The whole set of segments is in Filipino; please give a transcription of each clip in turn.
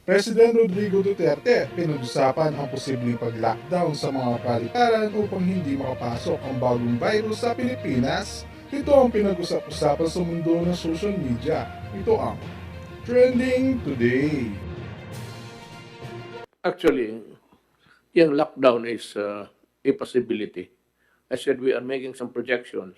President Rodrigo Duterte, pinag-usapan ang posibleng pag-lockdown sa mga paliparan upang hindi makapasok ang bagong virus sa Pilipinas. Ito ang pinag-usap-usapan sa mundo ng social media. Ito ang Trending Today. Actually, yung lockdown is a possibility. I said we are making some projections.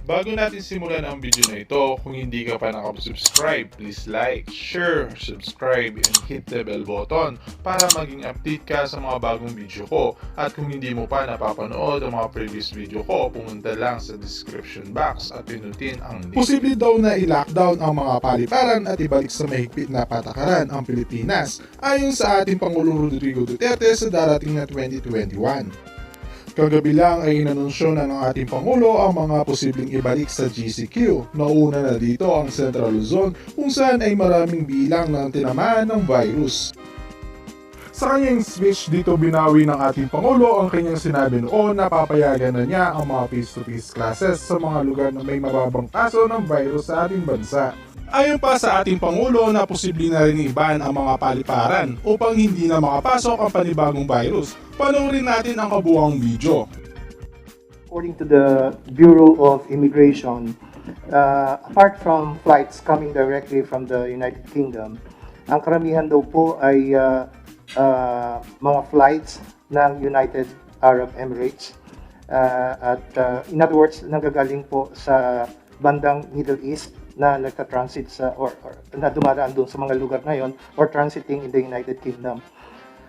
Bago natin simulan ang video na ito, kung hindi ka pa nakapag-subscribe, please like, share, subscribe, and hit the bell button para maging update ka sa mga bagong video ko. At kung hindi mo pa napapanood ang mga previous video ko, pumunta lang sa description box at pinutin ang link. Posible daw na i-lockdown ang mga paliparan at ibalik sa mahigpit na patakaran ang Pilipinas ayon sa ating Pangulong Rodrigo Duterte sa darating na 2021. Kagabi lang ay inanunsyo na ng ating Pangulo ang mga posibleng ibalik sa GCQ. Nauna na dito ang Central Luzon kung saan ay maraming bilang ng tinamaan ng virus. Sa kanyang speech dito binawi ng ating Pangulo ang kanyang sinabi noon na papayagan na niya ang mga face-to-face classes sa mga lugar na may mababang kaso ng virus sa ating bansa. Ayon pa sa ating Pangulo na posible na rin iban ang mga paliparan upang hindi na makapasok ang panibagong virus. Panoorin natin ang kabuuang video. According to the Bureau of Immigration, apart from flights coming directly from the United Kingdom, ang karamihan daw po ay mga flights ng United Arab Emirates. In other words, nanggagaling po sa bandang Middle East na nagta-transit sa or na dumaraan doon sa mga lugar na yon or transiting in the United Kingdom.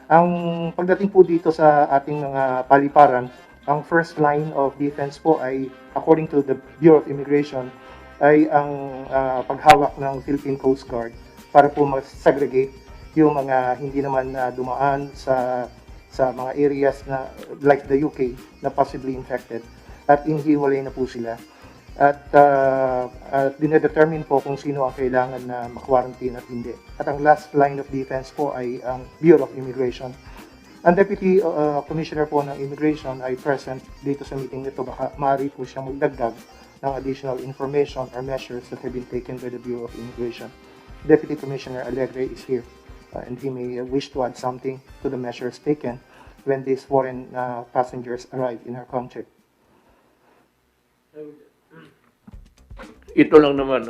Ang pagdating po dito sa ating mga paliparan, ang first line of defense po ay, according to the Bureau of Immigration, ay ang paghawak ng Philippine Coast Guard para po mag-segregate yung mga hindi naman dumaan sa mga areas na like the UK na possibly infected at inihiwalay na po sila. At dinedetermine po kung sino ang kailangan na ma-quarantine at hindi. At ang last line of defense po ay ang Bureau of Immigration. Ang Deputy Commissioner po ng Immigration ay present dito sa meeting nito. Baka maaari po siyang magdagdag ng additional information or measures that have been taken by the Bureau of Immigration. Deputy Commissioner Alegre is here and he may wish to add something to the measures taken when these foreign passengers arrive in our country. Ito lang naman,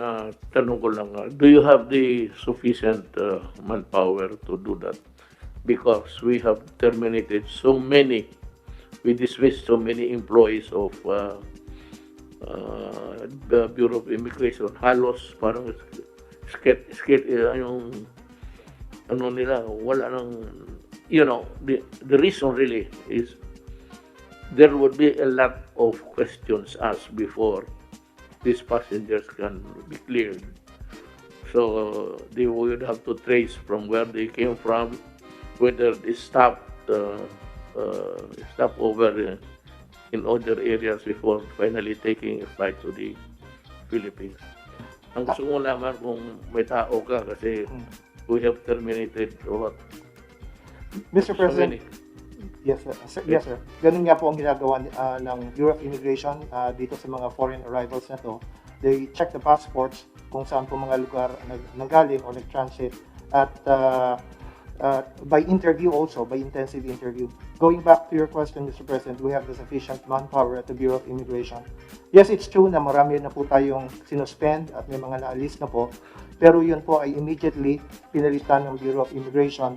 tanong ko lang, do you have the sufficient manpower to do that? Because we have terminated so many, we dismissed so many employees of the Bureau of Immigration. Halos parang yung ano nila, wala nang, you know, the reason really is there would be a lot of questions asked before these passengers can be cleared. So they would have to trace from where they came from, whether they stopped over in other areas before finally taking a flight to the Philippines. Ang gusto ko naman kung may tao ka kasi we have terminated what? Mr. So President, many. yes, sir. Yes, sir. Ganun nga po ang ginagawa ng Bureau of Immigration dito sa mga foreign arrivals na to. They check the passports kung saan po mga lugar nanggaling or nag-transit at by interview also, by intensive interview. Going back to your question, Mr. President, we have the sufficient manpower at the Bureau of Immigration. Yes, it's true na marami na po tayong sinuspend at may mga naalis na po. Pero yun po ay immediately pinalitan ng Bureau of Immigration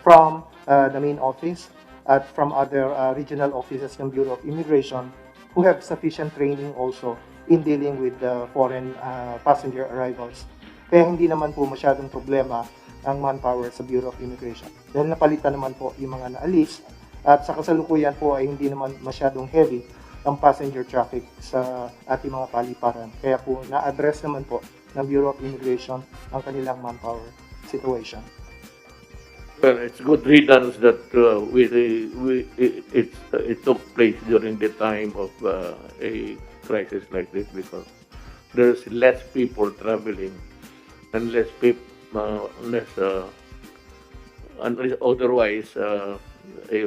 from the main office at from other regional offices ng Bureau of Immigration who have sufficient training also in dealing with foreign passenger arrivals. Kaya hindi naman po masyadong problema ang manpower sa Bureau of Immigration. Dahil napalitan naman po yung mga naalis at sa kasalukuyan po ay hindi naman masyadong heavy ang passenger traffic sa ating mga paliparan. Kaya po na-address naman po ng Bureau of Immigration ang kanilang manpower situation. Well, it's good riddance that it took place during the time of a crisis like this because there's less people traveling and less people, otherwise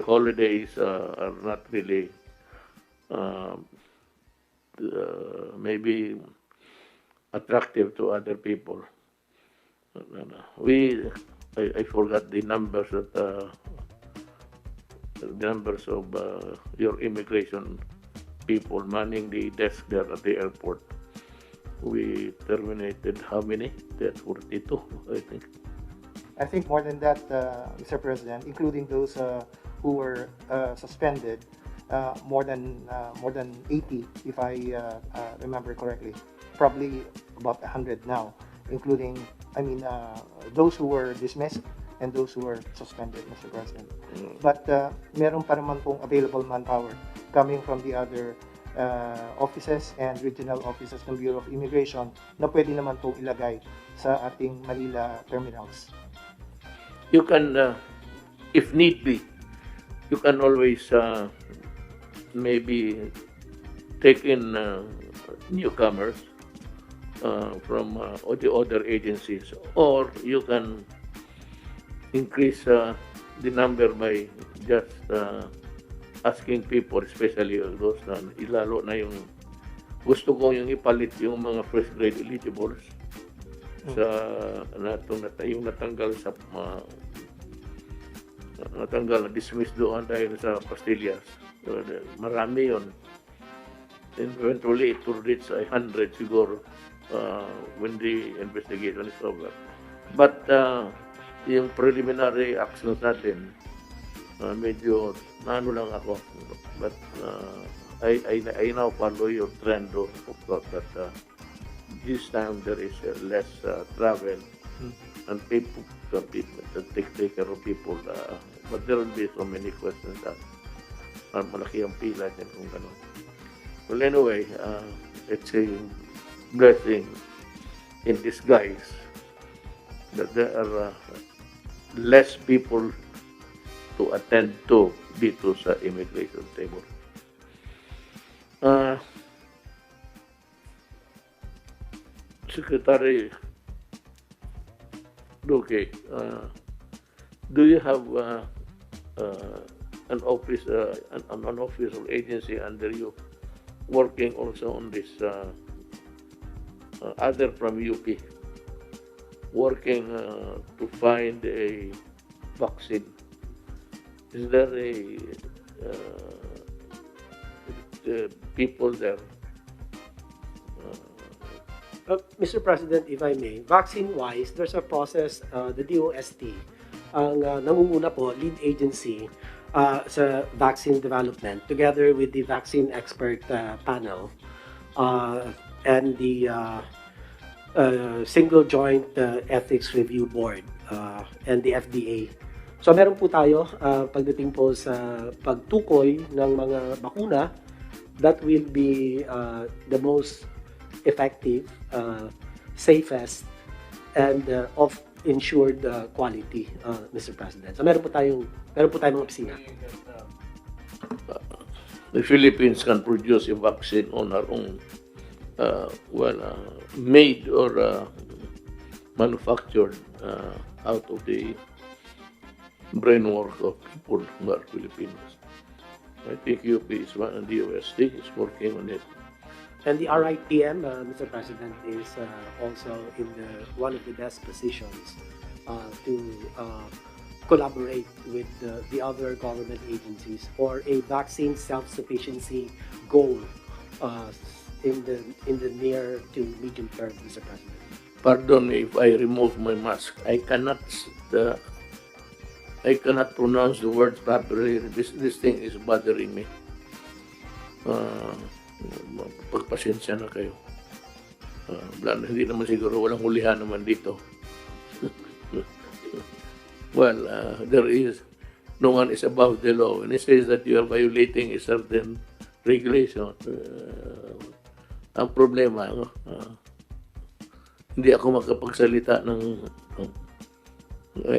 holidays are not really uh, maybe attractive to other people. We, I forgot the numbers that the numbers of your immigration people manning the desk there at the airport. We terminated how many? That's 42, I think. I think more than that, Mr. President, including those who were suspended, more than 80, if I remember correctly. Probably about 100 now, including, those who were dismissed and those who were suspended, Mr. President. But meron pa naman pong available manpower coming from the other offices and regional offices ng Bureau of Immigration na pwede naman pong ilagay sa ating Manila terminals. You can, if need be, you can always maybe take in newcomers from the other agencies, or you can increase the number by just asking people, especially those na ilalo na yung gusto ko yung ipalit yung mga first grade eligibles sa yung natanggal sa dismissed doon dahil sa pastillas. Marami yun. Eventually, it will reach 100 siguro when the investigation is over. But yung preliminary actions natin, medyo naano lang ako. But I now follow your trend of thought that this time there is less travel and people that take care of people. But there will be so many questions that malaki ang pila dyan kung gano'n. Well, anyway, it's a blessing in disguise that there are less people to attend to dito sa immigration table. Secretary Duque, do you have an office, an official agency under you working also on this, other from UP, working to find a vaccine? Is there people there? Mr. President, if I may, vaccine-wise, there's a process, the DOST, ang nangunguna po, lead agency sa vaccine development, together with the vaccine expert panel and the single joint ethics review board and the FDA. So meron po tayo pagdating po sa pagtukoy ng mga bakuna that will be the most effective, safest, and of ensured quality, Mr. President. So meron po tayong mga opisina. The Philippines can produce a vaccine on our own, made or manufactured out of the brainwork of people who are Filipinos. I think UP is one, and the DOST is working on it. And the RITM, Mr. President, is also in one of the best positions to collaborate with the other government agencies for a vaccine self-sufficiency goal in the near to medium term, Mr. President. Pardon me if I remove my mask. I cannot pronounce the words properly. This thing is bothering me. Pagpasensya na kayo. Hindi naman siguro, walang hulihan naman dito. Well, there is, no one is above the law. And it says that you are violating a certain regulation. Ang problema, hindi ako makapagsalita ng,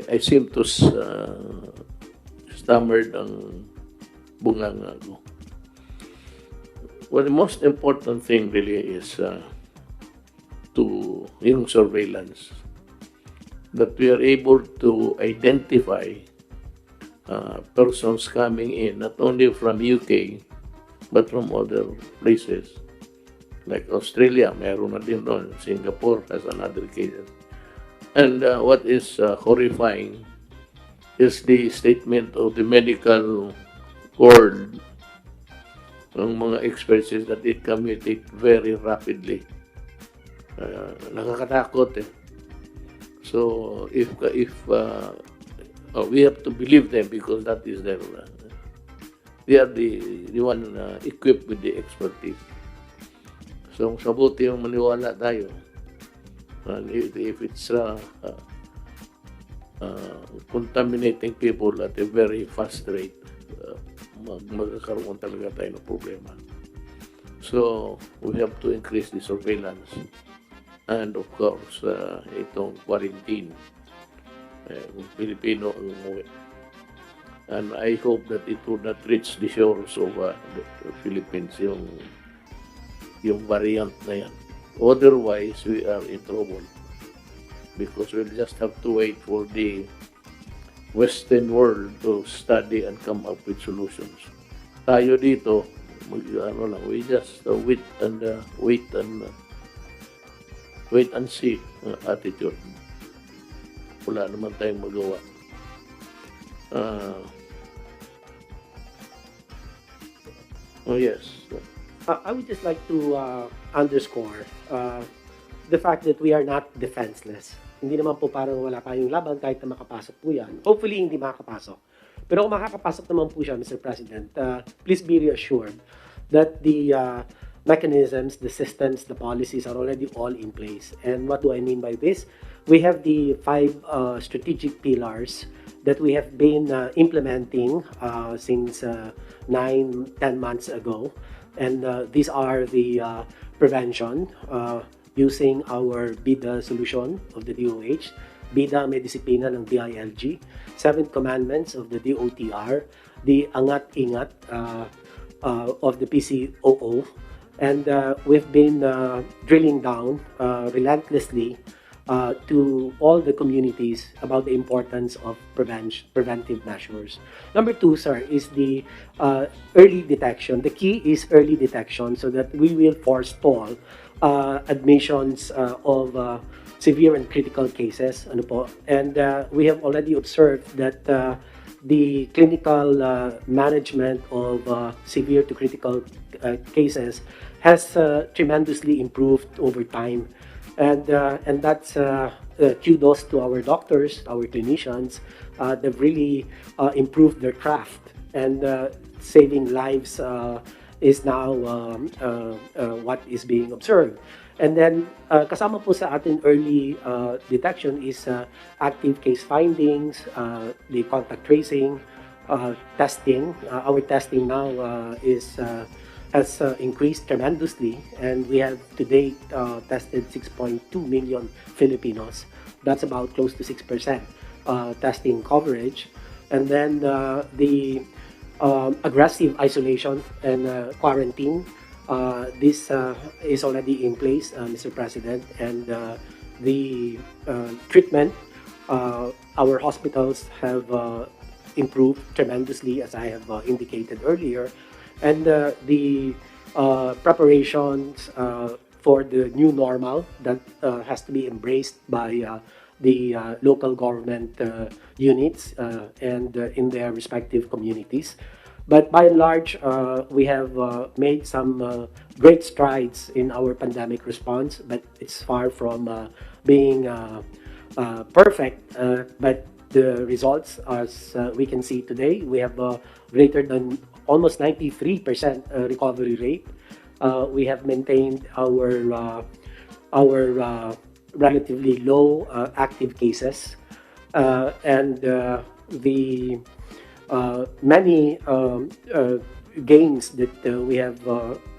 I seem to stammer ang bunganga ko. Well, the most important thing really is yung surveillance, that we are able to identify persons coming in, not only from UK, but from other places. Like Australia, meron na din doon. Singapore has another cases. And what is horrifying is the statement of the medical world, ng mga experts, is that it can mutate very rapidly. Nakakatakot eh. So if we have to believe them because that is their they are the one equipped with the expertise. So sabuti yung maniwala tayo. And if it's contaminating people at a very fast rate, magkakaroon talaga tayo ng problema. So we have to increase the surveillance and of course itong quarantine. Pilipino ang umuwi. And I hope that it would not reach the shores of the Philippines, yung variant na yan. Otherwise, we are in trouble because we'll just have to wait for the Western world to study and come up with solutions. Tayo dito, we just wait and see attitude. Wala naman tayong magawa. Oh yes. I would just like to underscore the fact that we are not defenseless. Hindi naman po parang wala tayong laban kahit na makapasok po yan. Hopefully, hindi makakapasok. Pero kung makakapasok naman po siya, Mr. President, please be reassured that the mechanisms, the systems, the policies are already all in place. And what do I mean by this? We have the 5 strategic pillars that we have been implementing since 9-10 months ago. And these are the prevention using our BIDA solution of the DOH, BIDA may disiplina ng DILG, 7 commandments of the DOTR, the Angat-Ingat of the PCOO, and we've been drilling down relentlessly to all the communities about the importance of preventive measures. Number 2, sir, is the early detection. The key is early detection so that we will forestall admissions of severe and critical cases. Ano po? And we have already observed that the clinical management of severe to critical cases has tremendously improved over time. And that's kudos to our doctors, our clinicians. They've really improved their craft, and saving lives is now what is being observed. And then kasama po sa atin early detection is active case findings, the contact tracing, testing. Our testing now has increased tremendously, and we have to date tested 6.2 million Filipinos. That's about close to 6% testing coverage. And then the aggressive isolation and quarantine, this is already in place, Mr. President, and the treatment, our hospitals have improved tremendously, as I have indicated earlier. And the preparations for the new normal that has to be embraced by the local government units and in their respective communities. But by and large, we have made some great strides in our pandemic response, but it's far from being perfect. But the results, as we can see today, we have greater than almost 93% recovery rate. We have maintained our relatively low active cases, and the many gains that we have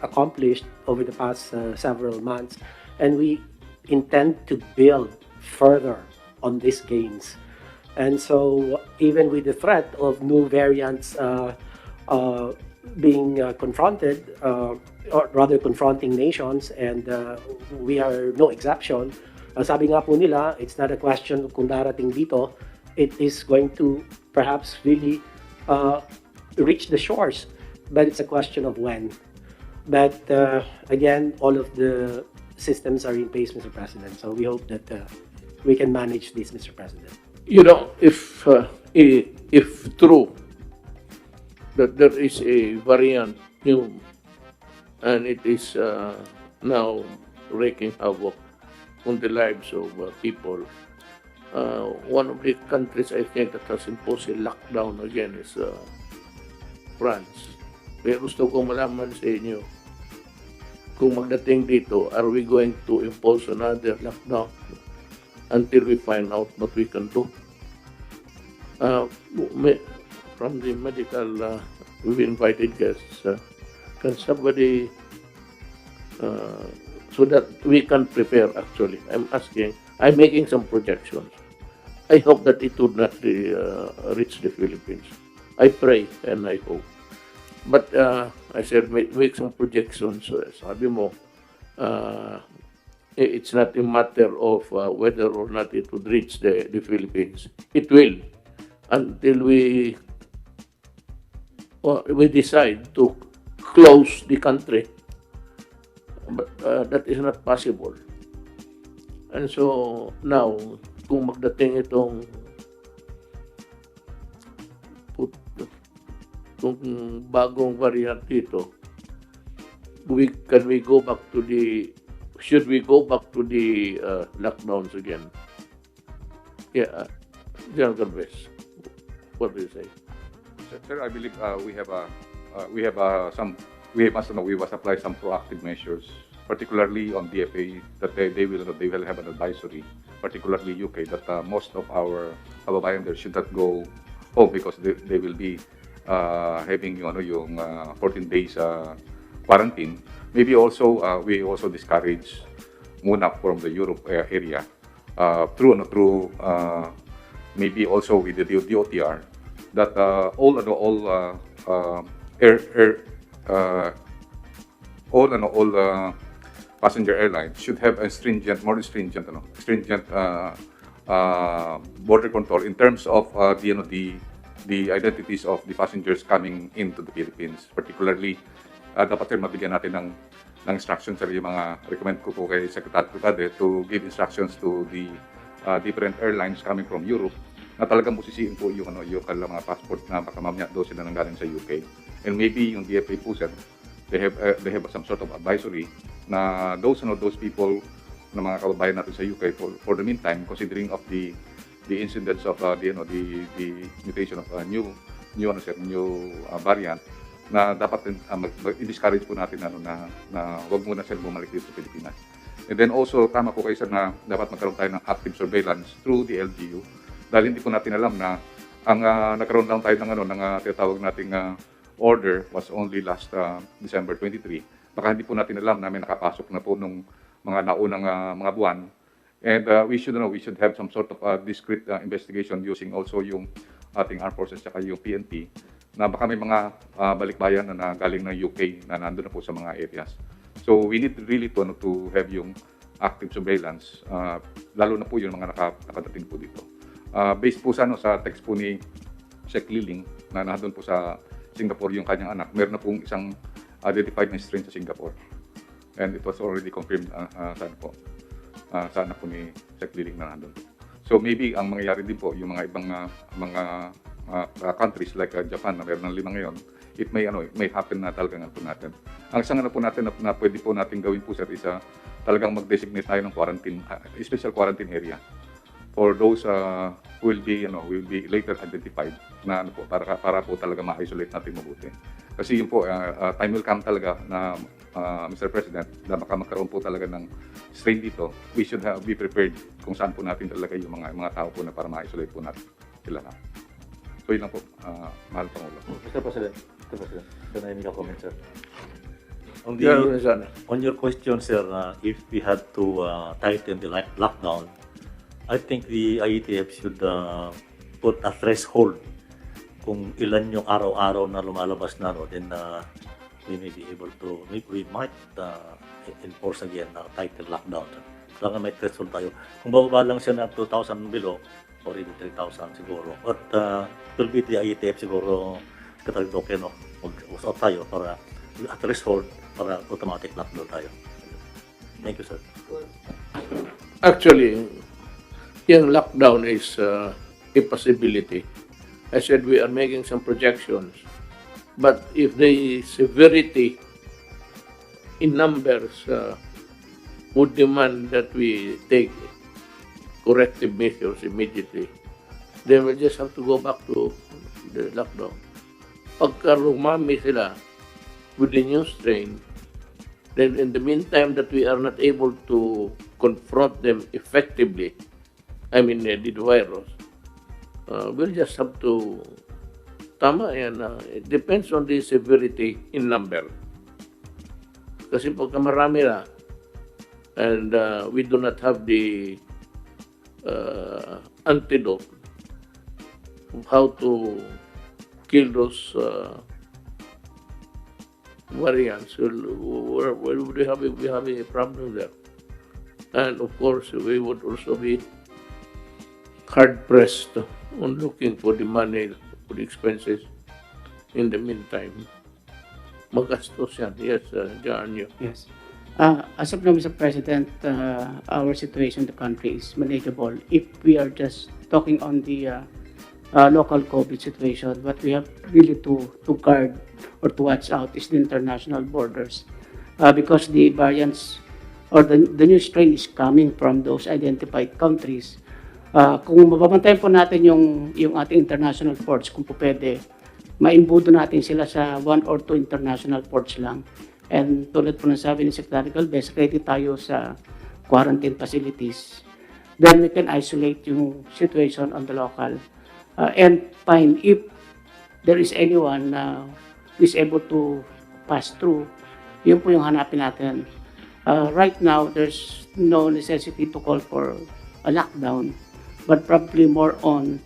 accomplished over the past several months, and we intend to build further on these gains. And so even with the threat of new variants being confronted, or rather confronting nations, and we are no exception. Sabi nga po nila, it's not a question kung darating dito, it is going to perhaps really uh, reach the shores, but it's a question of when. But again, all of the systems are in place, Mr. President. So we hope that we can manage this, Mr. President. You know, if true that there is a variant new and it is now wreaking havoc on the lives of people, one of the countries I think that has imposed a lockdown again is France. Kaya gusto ko malaman sa inyo, kung magdating dito, are we going to impose another lockdown until we find out what we can do? From the medical, we've invited guests. Can somebody, so that we can prepare actually? I'm making some projections. I hope that it would not reach the Philippines. I pray and I hope. But I said, make some projections. Sabi mo, it's not a matter of whether or not it would reach the Philippines. It will, until we decide to close the country. But that is not possible. And so now, kung magdating itong bagong variant dito, should we go back to the lockdowns again? Yeah, General Galvez, what do you say? Sir, I believe we must apply some proactive measures, particularly on DFA, that they will have an advisory, particularly UK, that most of our kababayan there should not go home because they will be having yung 14 days quarantine. Maybe also we also discourage muna from the Europe area through maybe also with the DOTR that all passenger airlines should have a more stringent border control in terms of the identities of the passengers coming into the Philippines. Particularly, dapat rin mabigyan natin ng instructions sa mga recommend ko po kay Secretary Duterte to give instructions to the different airlines coming from Europe na talagang busisiin po yung kanilang mga passport na baka mamaya daw sila nanggaling sa UK. And maybe yung DFA po sir, they have some sort of advisory na those people na mga kababayan natin sa UK for the meantime, considering of the incidence of the mutation of new variant, na dapat i-discourage po natin na wag muna sila bumalik dito sa Pilipinas. And then also, tama po kayo sir na dapat magkaroon tayo ng active surveillance through the LGU dahil hindi po natin alam na ang nagkaroon lang tayo ng tinatawag nating order was only last December 23. Baka hindi po natin alam na may nakapasok na po nung mga naunang mga buwan. And we should have some sort of discrete investigation using also yung ating armed forces at yung PNP na baka may mga balikbayan na galing ng UK na nandun na po sa mga areas. So we need really to have yung active surveillance, lalo na po yung mga nakadating po dito. Based po sa text po ni Sec Liling na nandun po sa Singapore yung kanyang anak, meron na pong isang identified na strain sa Singapore. And it was already confirmed sa anak po ni Sec Liling na nandun. So maybe ang mangyayari din po yung mga ibang countries like Japan na meron ng 5 ngayon, it may happen na talagang po natin. Ang isang po natin na pwede po natin gawin po sir is talagang mag-designate tayo ng quarantine, special quarantine area for those who will be later identified na para po talaga ma-isolate natin mabuti. Kasi yun po time will come talaga na Mr. President, na baka magkaroon po talaga ng strain dito. We should be prepared kung saan po natin talaga yung mga tao po na para ma-isolate po natin sila na. So yun lang po, mahal Pangulo. Mr. President, can I make a comment, sir? On your question, sir, if we had to tighten the lockdown, I think the IETF should put a threshold kung ilan yung araw-araw na lumalabas na, then we may be able to, we might enforce again tighter lockdown. Kailangan may threshold tayo. Kung bababa lang siya na 2,000 below, or even 3,000 siguro. But will be the IETF siguro katagdoke, no? Mag-usap tayo para at threshold para automatic lockdown tayo. Thank you, sir. Actually, yung lockdown is a possibility. I said we are making some projections. But if the severity in numbers would demand that we take corrective measures immediately, then we'll just have to go back to the lockdown. Pagka rumami sila with the new strain, then in the meantime that we are not able to confront them effectively, I mean the virus, we'll just have to, tama yan, it depends on the severity in number. Kasi pagka marami na, and we do not have the antidote of how to kill those variants, we have a problem there. And of course, we would also be hard-pressed on looking for the money for the expenses in the meantime. Magastos yan. Yes, John. Yes. As of now, Mr. President, our situation in the country is manageable if we are just talking on the local COVID situation. What we have really to guard or to watch out is the international borders, because the variants or the new strain is coming from those identified countries. Kung mababantayan po natin yung ating international ports, kung po pwede, maimbudo natin sila sa 1 or 2 international ports lang. And tulad po ng sabi ni Secretary Galvez, ready tayo sa quarantine facilities. Then we can isolate yung situation on the local and find if there is anyone who is able to pass through. Yun po yung hanapin natin. Right now, there's no necessity to call for a lockdown, but probably more on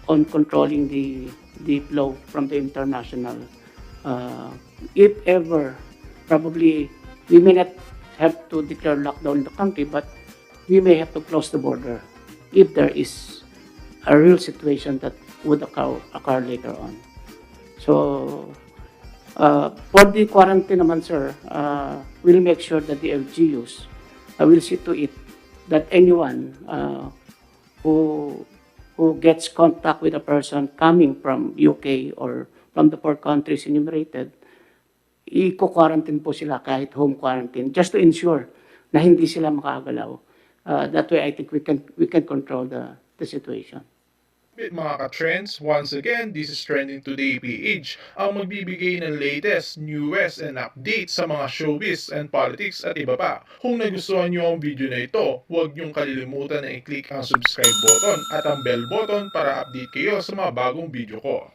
controlling the flow from the international. If ever, probably we may not have to declare lockdown in the country, but we may have to close the border if there is a real situation that would occur later on. So, for the quarantine naman, sir, we'll make sure that the LGUs will see to it that anyone who gets contact with a person coming from UK or from the 4 countries enumerated, i-quarantine po sila kahit home quarantine just to ensure na hindi sila makagalaw. That way, I think we can control the situation. Mga ka-trends, once again, this is Trending Today PH, ang magbibigay ng latest, newest, and updates sa mga showbiz and politics at iba pa. Kung nagustuhan nyo ang video na ito, huwag nyong kalilimutan na i-click ang subscribe button at ang bell button para update kayo sa mga bagong video ko.